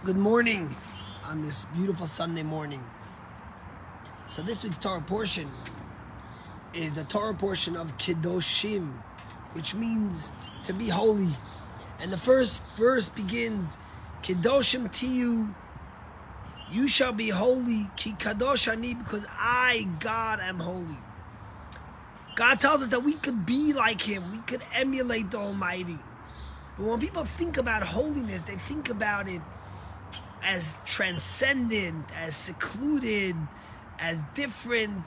Good morning on this beautiful Sunday morning. So this week's Torah portion is the Torah portion of Kedoshim, which means to be holy. And the first verse begins, Kedoshim Tiyu, you shall be holy, Ki Kadosh Ani, because I, God, am holy. God tells us that we could be like Him, we could emulate the Almighty. But when people think about holiness, they think about it as transcendent, as secluded, as different.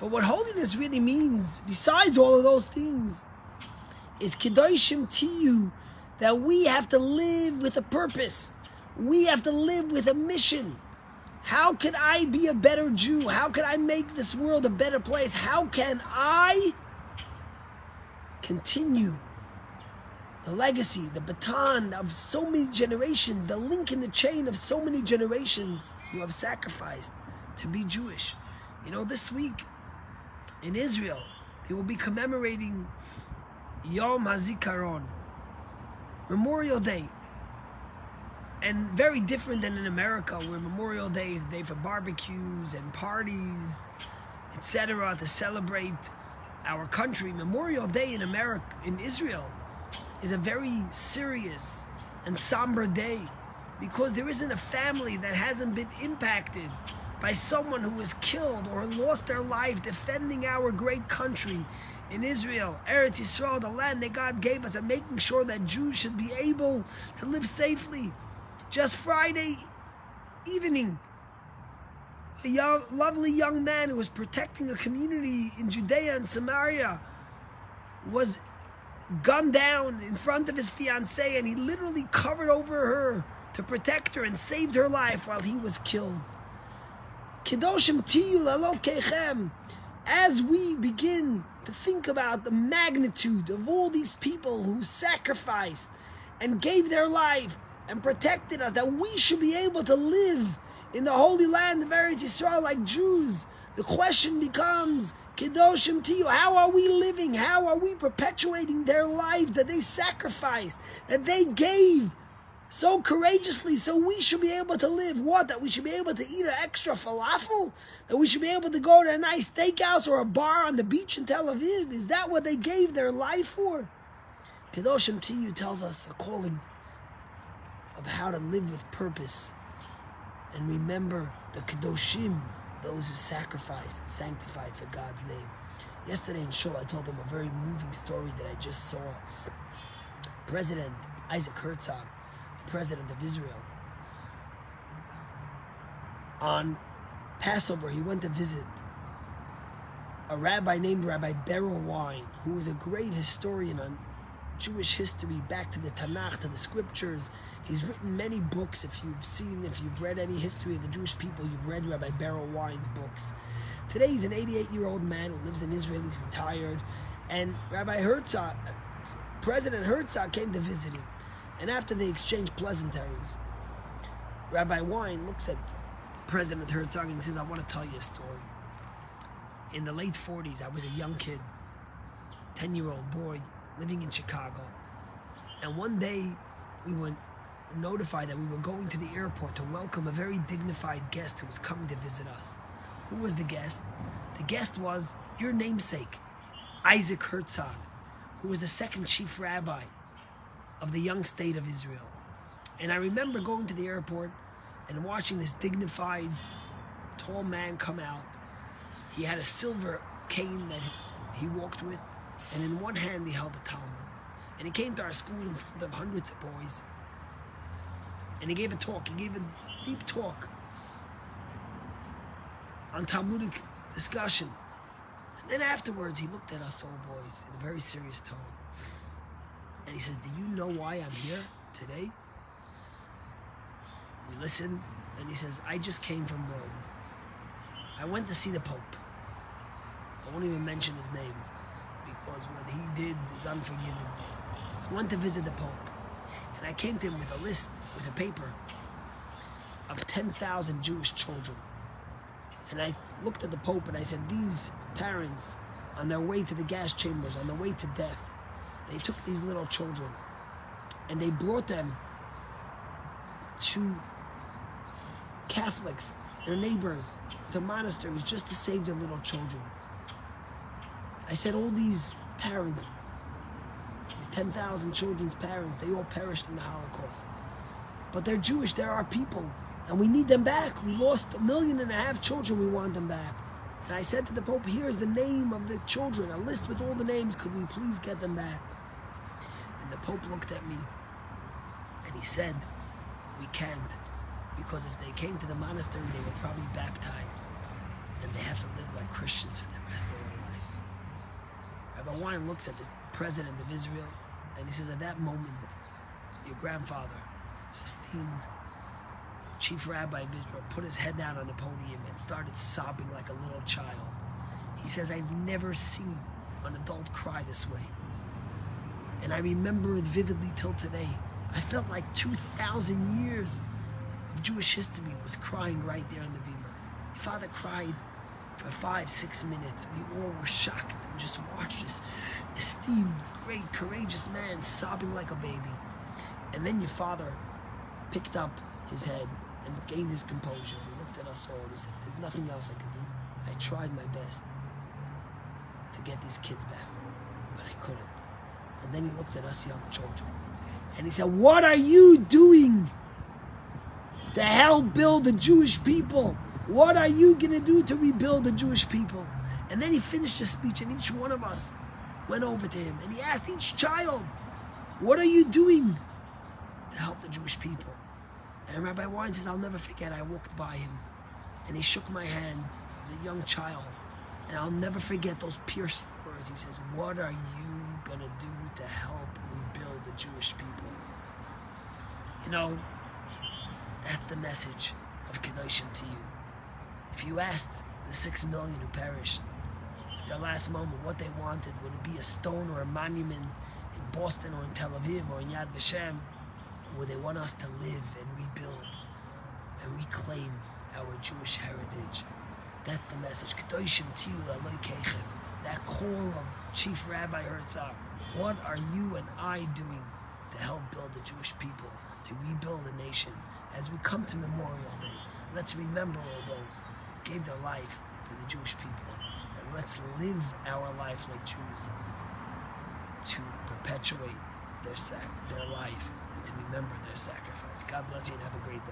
But what holiness really means, besides all of those things, is Kedoshim Tiyu, that we have to live with a purpose. We have to live with a mission. How can I be a better Jew? How can I make this world a better place? How can I continue the legacy, the baton of so many generations, the link in the chain of so many generations who have sacrificed to be Jewish? You know, this week in Israel, they will be commemorating Yom HaZikaron, Memorial Day. And very different than in America, where Memorial Day is a day for barbecues and parties, etc., to celebrate our country. Memorial Day in America, in Israel, is a very serious and somber day, because there isn't a family that hasn't been impacted by someone who was killed or lost their life defending our great country in Israel, Eretz Yisrael, the land that God gave us, and making sure that Jews should be able to live safely. Just Friday evening, a lovely young man who was protecting a community in Judea and Samaria was gunned down in front of his fiancée, and he literally covered over her to protect her and saved her life while he was killed. Kedoshim Tiyu Lalokechem. As we begin to think about the magnitude of all these people who sacrificed and gave their life and protected us, that we should be able to live in the holy land of Eretz Yisrael like Jews, the question becomes, Kedoshim Tiyu, how are we living? How are we perpetuating their lives that they sacrificed, that they gave so courageously, so we should be able to live? What? That we should be able to eat an extra falafel? That we should be able to go to a nice steakhouse or a bar on the beach in Tel Aviv? Is that what they gave their life for? Kedoshim Tiyu tells us a calling of how to live with purpose and remember the Kedoshim, those who sacrificed and sanctified for God's name. Yesterday in Shul, I told them a very moving story that I just saw. President Isaac Hertzog, the president of Israel, on Passover, he went to visit a rabbi named Rabbi Beryl Wine, who was a great historian on Jewish history, back to the Tanakh, to the scriptures. He's written many books. If you've read any history of the Jewish people, you've read Rabbi Beryl Wine's books. Today he's an 88-year-old man who lives in Israel. He's retired. And Rabbi Hertzog, President Hertzog, came to visit him. And after they exchanged pleasantries, Rabbi Wine looks at President Hertzog and he says, I want to tell you a story. In the late 40s, I was a young kid, 10-year-old boy, living in Chicago, and one day we were notified that we were going to the airport to welcome a very dignified guest who was coming to visit us. Who was the guest? The guest was your namesake, Isaac Hertzog, who was the second chief rabbi of the young state of Israel. And I remember going to the airport and watching this dignified, tall man come out. He had a silver cane that he walked with, and in one hand he held a Talmud. And he came to our school in front of hundreds of boys. And he gave a talk. He gave a deep talk on Talmudic discussion. And then afterwards he looked at us all boys in a very serious tone. And he says, do you know why I'm here today? We listened, and he says, I just came from Rome. I went to see the Pope. I won't even mention his name, because what he did is unforgivable. I went to visit the Pope, and I came to him with a list, with a paper, of 10,000 Jewish children. And I looked at the Pope and I said, these parents, on their way to the gas chambers, on their way to death, they took these little children and they brought them to Catholics, their neighbors, to monasteries, just to save their little children. I said all these parents, these 10,000 children's parents, they all perished in the Holocaust. But they're Jewish, they're our people, and we need them back. We lost 1.5 million children, we want them back. And I said to the Pope, here's the name of the children, a list with all the names, could we please get them back? And the Pope looked at me, and he said, we can't, because if they came to the monastery, they were probably baptized, and they have to live like Christians for the rest of their life. Rabbi Wein looks at the president of Israel, and he says, at that moment, your grandfather, his esteemed Chief Rabbi of Israel, put his head down on the podium and started sobbing like a little child. He says, I've never seen an adult cry this way. And I remember it vividly till today. I felt like 2,000 years of Jewish history was crying right there in the Bima. My father cried for 5-6 minutes. We all were shocked and just watched this esteemed, great, courageous man sobbing like a baby. And then your father picked up his head and gained his composure. He looked at us all and he says, there's nothing else I could do. I tried my best to get these kids back, but I couldn't. And then he looked at us young children and he said, what are you doing to help build the Jewish people? What are you going to do to rebuild the Jewish people? And then he finished his speech, and each one of us went over to him and he asked each child, what are you doing to help the Jewish people? And Rabbi Wein says, I'll never forget, I walked by him and he shook my hand as a young child, and I'll never forget those piercing words. He says, what are you going to do to help rebuild the Jewish people? You know, that's the message of Kedoshim to you. If you asked the 6 million who perished at their last moment what they wanted, would it be a stone or a monument in Boston or in Tel Aviv or in Yad Vashem? Or would they want us to live and rebuild and reclaim our Jewish heritage? That's the message. Kedoshim to you, Eloi Keichem. That call of Chief Rabbi Hertzog. What are you and I doing to help build the Jewish people, to rebuild a nation? As we come to Memorial Day, let's remember all those who gave their life for the Jewish people. And let's live our life like Jews to perpetuate their life and to remember their sacrifice. God bless you and have a great day.